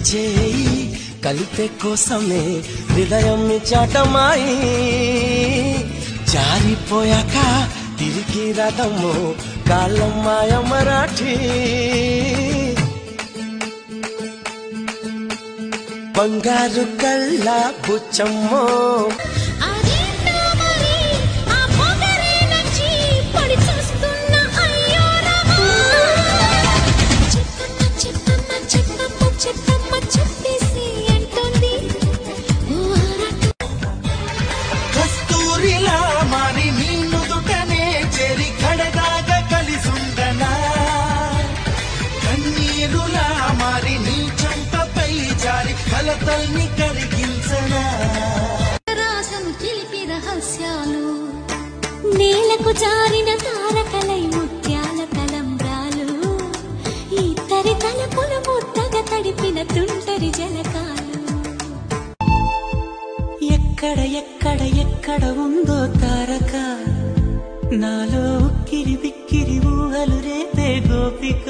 చేయి కలిపే కోసమే హృదయం చాటమాయి జారిపోయాక తిరిగి రథము కాలం మాయ మరాఠీ బంగారు కళ్ళ బుచ్చమ్మో కస్తూరిలా మారి నీ నుదుటనే చెరి కడదాగా కలిసుండనా కన్నీరులా మారి నీ చంపపై జారి కలతల్ని కరిగించనా రాసను తెలిపి రహస్యాలు నేలకు జారిన తారకలై ముత్యాల తలంబ్రాలు ఇద్దరి తలపుల ముద్దగా తడిపిన తుంటరి జలకాలు ఎక్కడ ఎక్కడ ఎక్కడ ఉందో తారక నాలో ఉక్కిరి బిక్కిరి ఊహలు రేపే గోపిక